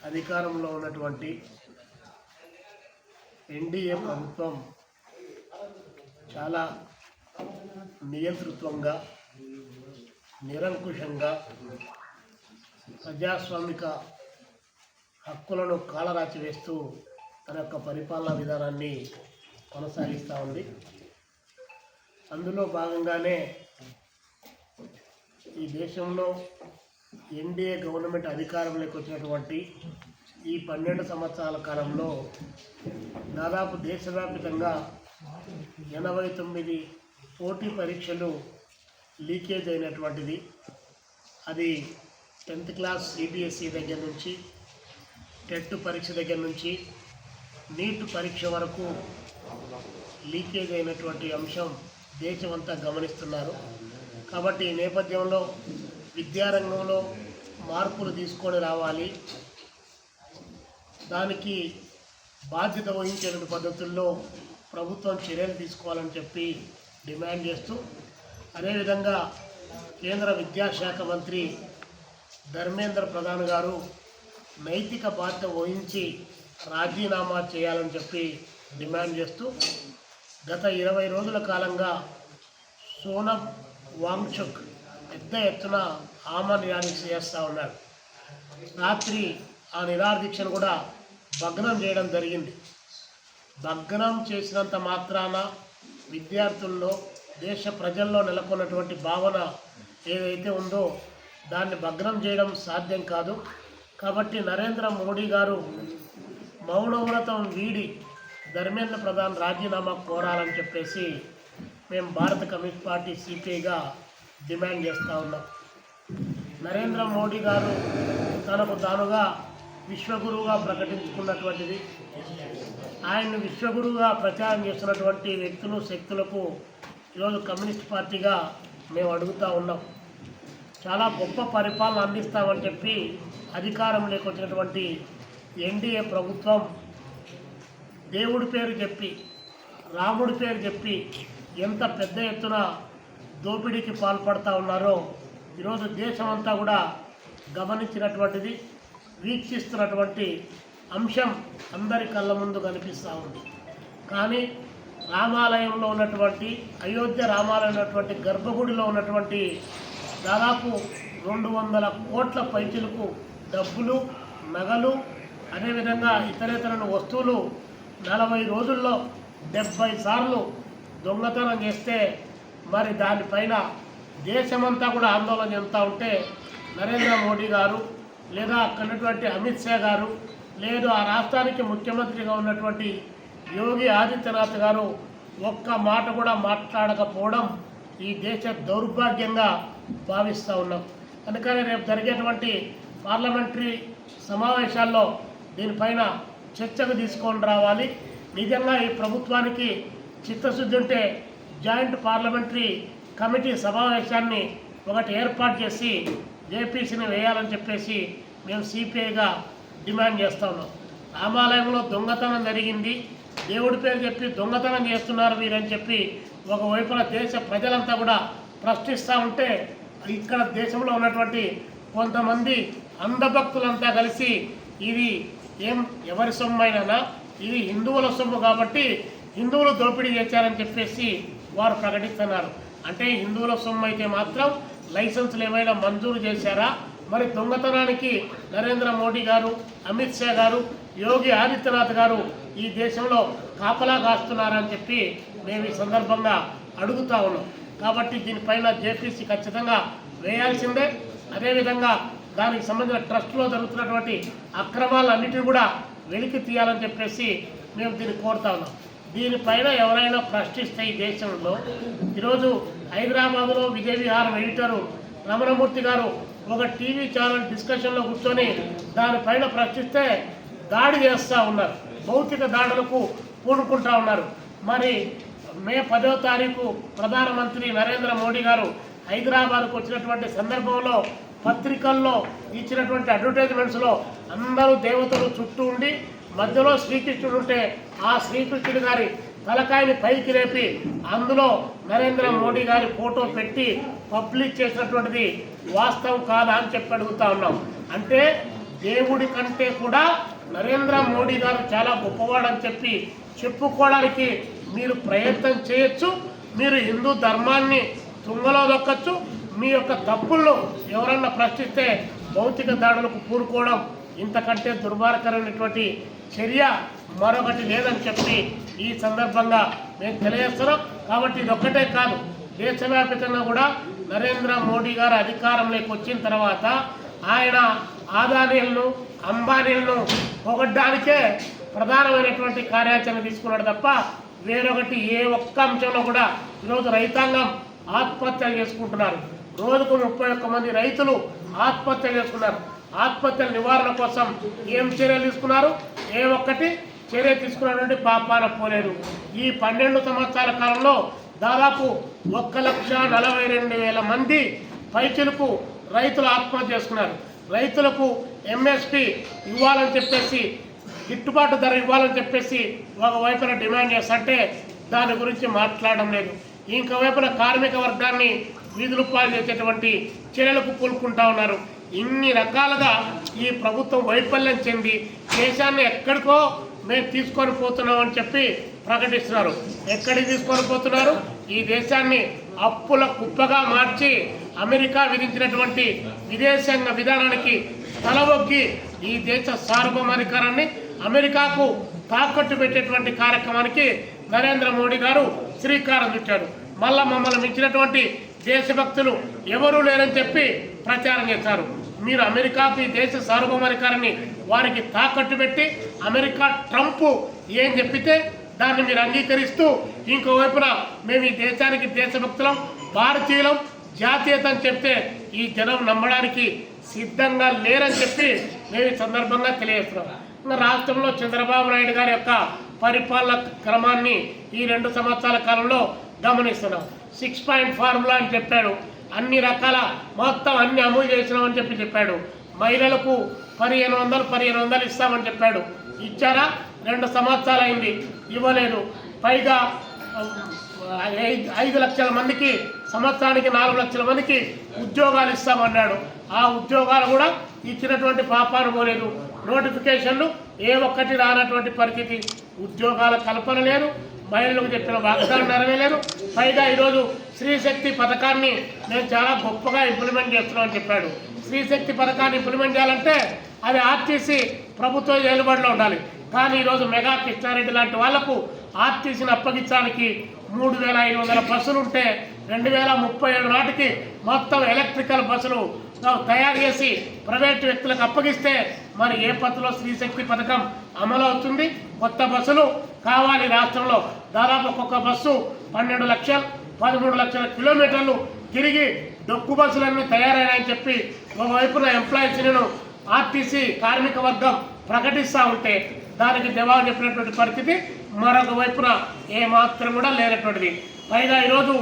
అధికారంలో ఉన్నటువంటి ఎన్డీఏ ప్రభుత్వం చాలా నియంతృత్వంగా, నిరంకుశంగా ప్రజాస్వామిక హక్కులను కాలరాచి వేస్తూ తన యొక్క పరిపాలనా విధానాన్ని కొనసాగిస్తూ ఉంది. అందులో భాగంగానే ఈ దేశంలో ఎన్డీఏ గవర్నమెంట్ అధికారంలోకి వచ్చినటువంటి ఈ 12 సంవత్సరాల కాలంలో దాదాపు దేశవ్యాప్తంగా 89 పోటీ పరీక్షలు లీకేజ్ అయినటువంటిది. అది 10th క్లాస్ సిబిఎస్ఈ దగ్గర నుంచి, టెట్ పరీక్ష దగ్గర నుంచి, నీట్ పరీక్ష వరకు లీకేజ్ అయినటువంటి అంశం దేశమంతా గమనిస్తున్నారు. కాబట్టి ఈ నేపథ్యంలో విద్యారంగంలో మార్పులు తీసుకొని రావాలి, దానికి బాధ్యత వహించే పద్ధతుల్లో ప్రభుత్వం చర్యలు తీసుకోవాలని చెప్పి డిమాండ్ చేస్తూ, అదేవిధంగా కేంద్ర విద్యాశాఖ మంత్రి ధర్మేంద్ర ప్రధాన్ గారు నైతిక బాధ్యత వహించి రాజీనామా చేయాలని చెప్పి డిమాండ్ చేస్తూ గత 20 రోజుల కాలంగా సోనమ్ వాంగ్చుక్ పెద్ద ఎత్తున ఆమరణ నిరాదీక్ష చేస్తూ ఉన్నారు. రాత్రి ఆ నిరాదీక్షను కూడా భగ్నం చేయడం జరిగింది. భగ్నం చేసినంత మాత్రాన విద్యార్థుల్లో, దేశ ప్రజల్లో నెలకొన్నటువంటి భావన ఏదైతే ఉందో దాన్ని భగ్నం చేయడం సాధ్యం కాదు. కాబట్టి నరేంద్ర మోడీ గారు మౌనవ్రతం వీడి ధర్మేంద్ర ప్రధాన్ రాజీనామా కోరాలని చెప్పేసి మేము భారత కమ్యూనిస్ట్ పార్టీ సిపిఐగా డిమాండ్ చేస్తూ ఉన్నాం. నరేంద్ర మోడీ గారు తనకు తానుగా విశ్వగురువుగా ప్రకటించుకున్నటువంటిది, ఆయన్ని విశ్వగురువుగా ప్రచారం చేస్తున్నటువంటి వ్యక్తులు, శక్తులకు ఈరోజు కమ్యూనిస్ట్ పార్టీగా మేము అడుగుతూ ఉన్నాం. చాలా గొప్ప పరిపాలన అందిస్తామని చెప్పి అధికారంలోకి వచ్చినటువంటి ఎన్డీఏ ప్రభుత్వం దేవుడి పేరు చెప్పి, రాముడి పేరు చెప్పి ఎంత పెద్ద ఎత్తున దోపిడీకి పాల్పడుతూ ఉన్నారో ఈరోజు దేశమంతా కూడా గమనించినటువంటిది, వీక్షిస్తున్నటువంటి అంశం అందరి కళ్ళ ముందు కనిపిస్తూ ఉంది. కానీ రామాలయంలో ఉన్నటువంటి, అయోధ్య రామాలయం ఉన్నటువంటి గర్భగుడిలో ఉన్నటువంటి దాదాపు 200 కోట్ల పైచలకు డబ్బులు, నగలు, అదేవిధంగా ఇతరేతర వస్తువులు 40 రోజుల్లో 70 సార్లు దొంగతనం చేస్తే మరి దానిపైన దేశమంతా కూడా ఆందోళన చెందుతూ ఉంటే నరేంద్ర మోడీ గారు లేదా అక్కడటువంటి అమిత్ షా గారు, లేదు ఆ రాష్ట్రానికి ముఖ్యమంత్రిగా ఉన్నటువంటి యోగి ఆదిత్యనాథ్ గారు ఒక్క మాట కూడా మాట్లాడకపోవడం ఈ దేశ దౌర్భాగ్యంగా భావిస్తూ ఉన్నాం. అందుకని రేపు జరిగేటువంటి పార్లమెంటరీ సమావేశాల్లో దీనిపైన చర్చకు తీసుకొని రావాలి. నిజంగా ఈ ప్రభుత్వానికి చిత్తశుద్ధి ఉంటే జాయింట్ పార్లమెంటరీ కమిటీ సమావేశాన్ని ఒకటి ఏర్పాటు చేసి జేపీసీని వేయాలని చెప్పేసి మేము సిపిఐగా డిమాండ్ చేస్తూ ఉన్నాం. రామాలయంలో దొంగతనం జరిగింది, దేవుడి పేరు చెప్పి దొంగతనం చేస్తున్నారు వీరని చెప్పి ఒకవైపున దేశ ప్రజలంతా కూడా ప్రశ్నిస్తూ ఉంటే, ఇక్కడ దేశంలో ఉన్నటువంటి కొంతమంది అంధభక్తులంతా కలిసి ఇది ఎవరి సొమ్ము అయినా ఇది హిందువుల సొమ్ము కాబట్టి హిందువులు దోపిడీ చేశారని చెప్పేసి వారు ప్రకటిస్తున్నారు. అంటే హిందువుల సొమ్ము అయితే మాత్రం లైసెన్సులు ఏమైనా మంజూరు చేశారా? మరి దొంగతనానికి నరేంద్ర మోడీ గారు, అమిత్ షా గారు, యోగి ఆదిత్యనాథ్ గారు ఈ దేశంలో కాపలా కాస్తున్నారని చెప్పి మేము ఈ సందర్భంగా అడుగుతూ ఉన్నాం. కాబట్టి దీనిపైన జేపీసీ ఖచ్చితంగా వేయాల్సిందే. అదేవిధంగా దానికి సంబంధించిన ట్రస్ట్లో జరుగుతున్నటువంటి అక్రమాలన్నిటిని కూడా వెలికి తీయాలని చెప్పేసి మేము దీన్ని కోరుతా ఉన్నాం. దీనిపైన ఎవరైనా ప్రశ్నిస్తే ఈ దేశంలో ఈరోజు హైదరాబాదులో విజయ విహారం ఎడిటరు రమణమూర్తి గారు ఒక టీవీ ఛానల్ డిస్కషన్లో కూర్చొని దానిపైన ప్రశ్నిస్తే దాడి చేస్తూ ఉన్నారు, భౌతిక దాడులకు పూనుకుంటూ ఉన్నారు. మరి మే 10వ తారీఖు ప్రధానమంత్రి నరేంద్ర మోడీ గారు హైదరాబాద్కు వచ్చినటువంటి సందర్భంలో పత్రికల్లో ఇచ్చినటువంటి అడ్వర్టైజ్మెంట్స్లో అందరూ దేవతలు చుట్టూ ఉండి మధ్యలో శ్రీకృష్ణుడు ఉంటే ఆ శ్రీకృష్ణుడి గారి తలకాయని పైకి లేపి అందులో నరేంద్ర మోడీ గారి ఫోటో పెట్టి పబ్లిక్ చేసినటువంటిది వాస్తవం కాదా అని చెప్పి అడుగుతా ఉన్నాం. అంటే దేవుడి కంటే కూడా నరేంద్ర మోడీ గారు చాలా గొప్పవాడని చెప్పి చెప్పుకోవడానికి మీరు ప్రయత్నం చేయొచ్చు. మీరు హిందూ ధర్మాన్ని తుంగలో దొక్కచ్చు. మీ యొక్క తప్పులను ఎవరన్నా ప్రశ్నిస్తే భౌతిక దాడులకు పూనుకోవడం ఇంతకంటే దుర్మార్గమైనటువంటి చర్య మరొకటి లేదని చెప్పి ఈ సందర్భంగా మేము తెలియజేస్తున్నాం. కాబట్టి ఇదొక్కటే కాదు, దేశవ్యాప్తంగా కూడా నరేంద్ర మోడీ గారు అధికారంలోకి వచ్చిన తర్వాత ఆయన ఆదానీలను అంబానీలను పొగడ్డానికే ప్రధానమైనటువంటి కార్యాచరణ తీసుకున్నాడు తప్ప వేరొకటి ఏ ఒక్క అంశంలో కూడా ఈరోజు రైతాంగం ఆత్మహత్యలు చేసుకుంటున్నారు. రోజుకు 31 మంది రైతులు ఆత్మహత్యలు చేసుకున్నారు. ఆత్మహత్యల నివారణ కోసం ఏం చర్యలు తీసుకున్నారు? ఏ ఒక్కటి చర్య తీసుకున్నటువంటి పాపాన పోలేదు. ఈ 12 సంవత్సరాల కాలంలో దాదాపు 1,42,000 మంది పైచిలకు రైతులు ఆత్మహత్య చేసుకున్నారు. రైతులకు ఎంఎస్పి ఇవ్వాలని చెప్పేసి, గిట్టుబాటు ధర ఇవ్వాలని చెప్పేసి ఒకవైపున డిమాండ్ చేస్తుంటే దాని గురించి మాట్లాడడం లేదు. ఇంకోవైపున కార్మిక వర్గాన్ని వీధులు పాలు చేసేటువంటి చర్యలకు పూనుకుంటా ఉన్నారు. ఇన్ని రకాలుగా ఈ ప్రభుత్వం వైఫల్యం చెంది దేశాన్ని ఎక్కడికో మేము తీసుకొని పోతున్నామని చెప్పి ప్రకటిస్తున్నారు. ఎక్కడికి తీసుకొని పోతున్నారు? ఈ దేశాన్ని అప్పుల కుప్పగా మార్చి అమెరికా విధించినటువంటి విదేశాంగ విధానానికి తలవొగ్గి ఈ దేశ సార్వభౌమాధికారాన్ని అమెరికాకు తాకట్టు పెట్టేటువంటి కార్యక్రమానికి నరేంద్ర మోడీ గారు శ్రీకారం చుట్టాడు. మళ్ళా మమ్మల్ని మించినటువంటి దేశభక్తులు ఎవరూ లేరని చెప్పి ప్రచారం చేశారు. మీరు అమెరికాకు ఈ దేశ సార్వభౌమాధికారాన్ని వారికి తాకట్టు పెట్టి అమెరికా ట్రంప్ ఏం చెప్పితే దాన్ని మీరు అంగీకరిస్తూ ఇంకోవైపున మేము ఈ దేశానికి దేశభక్తులం, భారతీయులం, జాతీయత అని చెప్తే ఈ జనం నమ్మడానికి సిద్ధంగా లేరని చెప్పి మేము ఈ సందర్భంగా తెలియజేస్తున్నాం. ఇంకా రాష్ట్రంలో చంద్రబాబు నాయుడు గారి యొక్క పరిపాలన క్రమాన్ని ఈ 2 సంవత్సరాల కాలంలో గమనిస్తున్నాం. 6 పాయింట్ ఫార్ములా అని చెప్పాడు. అన్ని రకాల మొత్తం అన్ని అమలు చేసినామని చెప్పాడు. మహిళలకు 1500 ఇస్తామని చెప్పాడు. ఇచ్చారా? 2 సంవత్సరాలు అయింది, ఇవ్వలేదు. పైగా 5 లక్షల మందికి సంవత్సరానికి 4 లక్షల మందికి ఉద్యోగాలు ఇస్తామన్నాడు. ఆ ఉద్యోగాలు కూడా ఇచ్చినటువంటి పాపాను పోలేదు. నోటిఫికేషన్లు ఏ ఒక్కటి రానటువంటి పరిస్థితి. ఉద్యోగాల కల్పన లేదు, మహిళలకు చెప్పిన వాగ్దానం నెరవేరలేదు. పైగా ఈరోజు స్త్రీశక్తి పథకాన్ని నేను చాలా గొప్పగా ఇంప్లిమెంట్ చేస్తున్నామని చెప్పాడు. స్త్రీశక్తి పథకాన్ని ఇంప్లిమెంట్ చేయాలంటే అది ఆర్టీసీ ప్రభుత్వ ఏలుబడిలో ఉండాలి. కానీ ఈరోజు మెగా కృష్ణారెడ్డి లాంటి వాళ్లకు ఆర్టీసీని అప్పగించడానికి 3,500 బస్సులు ఉంటే 2037 నాటికి మొత్తం ఎలక్ట్రికల్ బస్సులు తయారు చేసి ప్రైవేటు వ్యక్తులకు అప్పగిస్తే మరి ఏ పద్ధతిలో స్త్రీశక్తి పథకం అమలు అవుతుంది? కొత్త బస్సులు కావాలి రాష్ట్రంలో. దాదాపు ఒక్కొక్క బస్సు 12 లక్షలు 13 లక్షల కిలోమీటర్లు తిరిగి డొక్కు బస్సులన్నీ తయారైనాయని చెప్పి ఒకవైపున ఎంప్లాయీస్ యూనియన్ ఆర్టీసీ కార్మిక వర్గం ప్రకటిస్తూ ఉంటే దానికి జవాబు చెప్పినటువంటి పరిస్థితి మరొక వైపున ఏమాత్రం కూడా లేనటువంటిది. పైగా ఈరోజు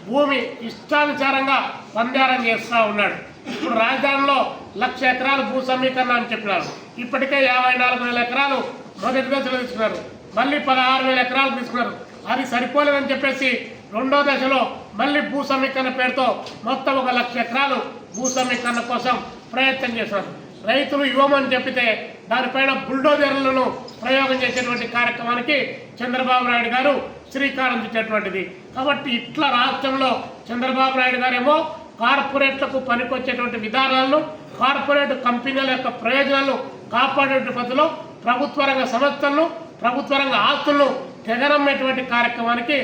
భూమి ఇష్టానుసారంగా పందారం చేస్తూ ఉన్నాడు. ఇప్పుడు రాజధానిలో 1,00,000 ఎకరాలు భూ సమీకరణ అని చెప్పినారు. ఇప్పటికే 54,000 ఎకరాలు మొదటి దశలో తీసుకున్నారు. మళ్ళీ 16,000 ఎకరాలు తీసుకున్నారు. అది సరిపోలేదని చెప్పేసి 2వ దశలో మళ్ళీ భూ సమీకరణ పేరుతో మొత్తం 1,00,000 ఎకరాలు భూ సమీకరణ కోసం ప్రయత్నం చేశారు. రైతులు ఇవ్వమని చెప్పితే దానిపైన బుల్డోజర్లను ప్రయోగం చేసేటువంటి కార్యక్రమానికి చంద్రబాబు నాయుడు గారు శ్రీకారం చుట్టేటువంటిది. కాబట్టి ఇట్లా రాష్ట్రంలో చంద్రబాబు నాయుడు గారేమో కార్పొరేట్లకు పనికొచ్చేటువంటి విధానాలను, కార్పొరేట్ కంపెనీల యొక్క ప్రయోజనాలను కాపాడే పద్ధతిలో ప్రభుత్వ రంగ సంస్థలను, ప్రభుత్వ రంగ ఆస్తులను తెగనమ్మేటువంటి కార్యక్రమానికి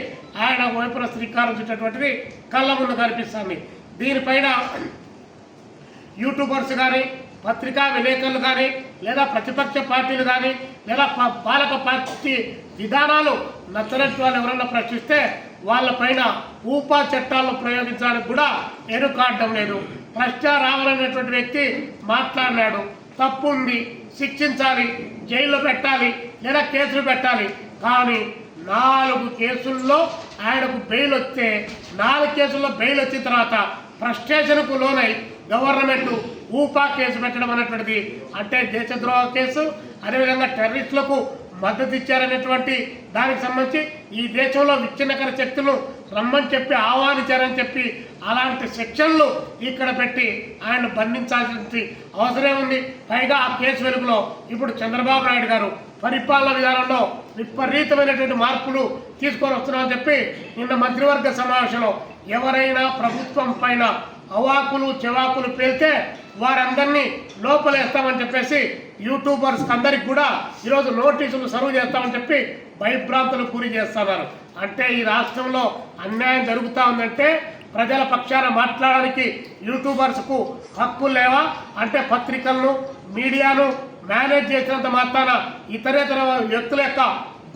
ఆయన వైపున శ్రీకారం చుట్టేటువంటిది కళ్ళ ముందు కనిపిస్తుంది. దీనిపైన యూట్యూబర్స్ కానీ, పత్రికా విలేకరులు కానీ, లేదా ప్రతిపక్ష పార్టీలు కానీ, లేదా పాలక పార్టీ విధానాలు నచ్చనట్టు వాళ్ళు ఎవరన్నా ప్రశ్నిస్తే వాళ్ళపైన ఊపా చట్టాలను ప్రయోగించడానికి కూడా ఎరుకాడడం లేదు. ప్రశ్న రావాలనేటువంటి వ్యక్తి మాట్లాడినాడు, తప్పు ఉంది, శిక్షించాలి, జైల్లో పెట్టాలి, లేదా కేసులు పెట్టాలి. కానీ 4 కేసుల్లో ఆయనకు బెయిల్ వస్తే 4 కేసుల్లో బెయిల్ వచ్చిన తర్వాత ఫ్రస్ట్రేషన్కు లోనై గవర్నమెంట్ ఊపా కేసు పెట్టడం అనేటువంటిది అంటే దేశద్రోహ కేసు, అదేవిధంగా టెర్రరిస్టులకు మద్దతు ఇచ్చారనేటువంటి దానికి సంబంధించి ఈ దేశంలో విచ్ఛిన్నకర శక్తులను రమ్మని చెప్పి ఆహ్వానించారని చెప్పి అలాంటి సెక్షన్లు ఇక్కడ పెట్టి ఆయన బంధించాల్సిన అవసరం ఉంది. పైగా ఆ కేసు వెలుగులో ఇప్పుడు చంద్రబాబు నాయుడు గారు పరిపాలన విధానంలో విపరీతమైనటువంటి మార్పులు తీసుకొని వస్తున్నామని చెప్పి నిన్న మంత్రివర్గ సమావేశంలో ఎవరైనా ప్రభుత్వం పైన అవాకులు చెవాకులు పేలితే వారందరినీ లోపలేస్తామని చెప్పేసి యూట్యూబర్స్ అందరికి కూడా ఈరోజు నోటీసులు సర్వ్ చేస్తామని చెప్పి భయభ్రాంతులకు గురి చేస్తున్నారు. అంటే ఈ రాష్ట్రంలో అన్యాయం జరుగుతూ ఉందంటే ప్రజల పక్షాన మాట్లాడడానికి యూట్యూబర్స్కు హక్కులు లేవా? అంటే పత్రికలను మీడియాను మేనేజ్ చేసినంత మాత్రాన ఇతరేతర వ్యక్తుల యొక్క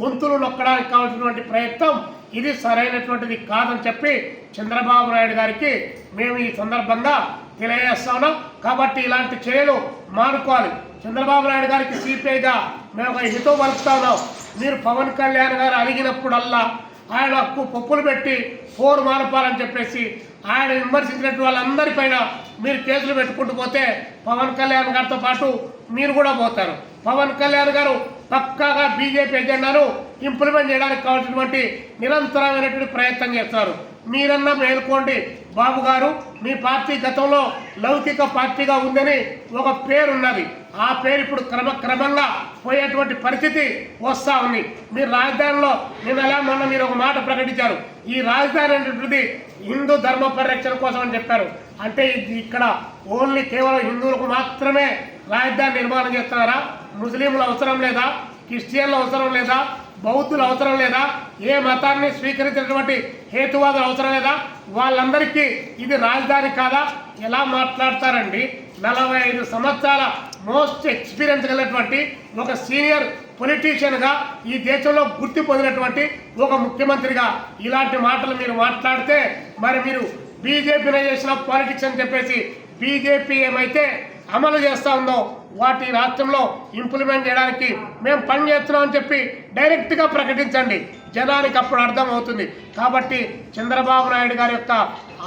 గొంతులు నొక్కడానికి కావాల్సినటువంటి ప్రయత్నం ఇది సరైనటువంటిది కాదని చెప్పి చంద్రబాబు నాయుడు గారికి మేము ఈ సందర్భంగా తెలియజేస్తా ఉన్నాం. కాబట్టి ఇలాంటి చర్యలు మానుకోవాలి. చంద్రబాబు నాయుడు గారికి సిపిఐగా మేము ఒక హితవు పలుకుతా ఉన్నాం. మీరు పవన్ కళ్యాణ్ గారు అడిగినప్పుడల్లా ఆయన పప్పులు పెట్టి పోరు మానపాలని చెప్పేసి ఆయన విమర్శించినట్టు వాళ్ళందరిపైన మీరు కేసులు పెట్టుకుంటూ పోతే పవన్ కళ్యాణ్ గారితో పాటు మీరు కూడా పోతారు. పవన్ కళ్యాణ్ గారు పక్కాగా బీజేపీ ఎజెండాను ఇంప్లిమెంట్ చేయడానికి కావాల్సినటువంటి నిరంతరమైనటువంటి ప్రయత్నం చేస్తున్నారు. మీరన్నా మేల్కోండి బాబు గారు, మీ పార్టీ గతంలో లౌకిక పార్టీగా ఉందని ఒక పేరున్నది. ఆ పేరు ఇప్పుడు క్రమక్రమంగా పోయేటువంటి పరిస్థితి వస్తూ ఉంది. మీరు రాజధానిలో మొన్న మీరు ఒక మాట ప్రకటించారు. ఈ రాజధాని అనేటువంటిది హిందూ ధర్మ పరిరక్షణ కోసం అని చెప్పారు. అంటే ఇక్కడ ఓన్లీ కేవలం హిందువులకు మాత్రమే రాజధాని నిర్మాణం చేస్తున్నారా? ముస్లింలు అవసరం లేదా? క్రిస్టియన్లు అవసరం లేదా? బౌద్ధులు అవసరం లేదా? ఏ మతాన్ని స్వీకరించినటువంటి హేతువాదులు అవసరం లేదా? వాళ్ళందరికీ ఇది రాజధాని కాదా? ఎలా మాట్లాడతారండి? 45 సంవత్సరాల మోస్ట్ ఎక్స్పీరియన్స్ కలిగినటువంటి ఒక సీనియర్ పొలిటీషియన్గా ఈ దేశంలో గుర్తి పొందినటువంటి ఒక ముఖ్యమంత్రిగా ఇలాంటి మాటలు మీరు మాట్లాడితే మరి మీరు బీజేపీనైజేషన్ ఆఫ్ పాలిటిక్స్ అని చెప్పేసి బీజేపీ ఏమైతే అమలు చేస్తూ ఉందో వాటి రాష్ట్రంలో ఇంప్లిమెంట్ చేయడానికి మేము పని చేస్తున్నామని చెప్పి డైరెక్ట్గా ప్రకటించండి. జనానికి అప్పుడు అర్థం అవుతుంది. కాబట్టి చంద్రబాబు నాయుడు గారి యొక్క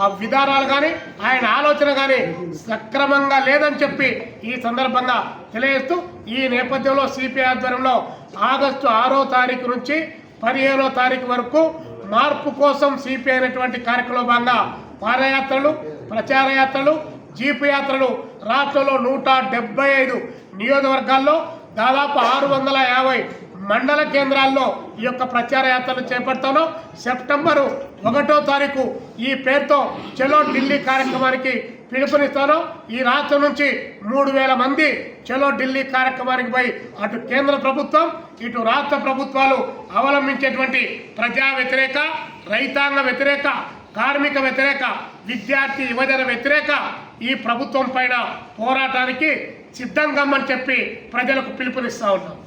ఆ విధానాలు కానీ ఆయన ఆలోచన కానీ సక్రమంగా లేదని చెప్పి ఈ సందర్భంగా తెలియజేస్తూ ఈ నేపథ్యంలో సిపిఐ ఆధ్వర్యంలో ఆగస్టు 6వ తారీఖు నుంచి 15వ తారీఖు వరకు మార్పు కోసం సిపిఐ అనేటువంటి కార్యక్రమంలో భాగంగా పాదయాత్రలు, ప్రచార యాత్రలు, జీపు యాత్రలు రాష్ట్రంలో 175 నియోజకవర్గాల్లో దాదాపు 650 మండల కేంద్రాల్లో ఈ యొక్క ప్రచార యాత్రలు చేపడతాను. సెప్టెంబరు 1వ తారీఖు ఈ పేరుతో చలో ఢిల్లీ కార్యక్రమానికి పిలుపునిస్తాను. ఈ రాష్ట్రం నుంచి 3000 మంది చలో ఢిల్లీ కార్యక్రమానికి పోయి అటు కేంద్ర ప్రభుత్వం ఇటు రాష్ట్ర ప్రభుత్వాలు అవలంబించేటువంటి ప్రజా వ్యతిరేక, రైతాంగ వ్యతిరేక, కార్మిక వ్యతిరేక, విద్యార్థి యువజన వ్యతిరేక ఈ ప్రభుత్వం పైన పోరాటానికి సిద్ధంగా చెప్పి ప్రజలకు పిలుపునిస్తా ఉన్నాం.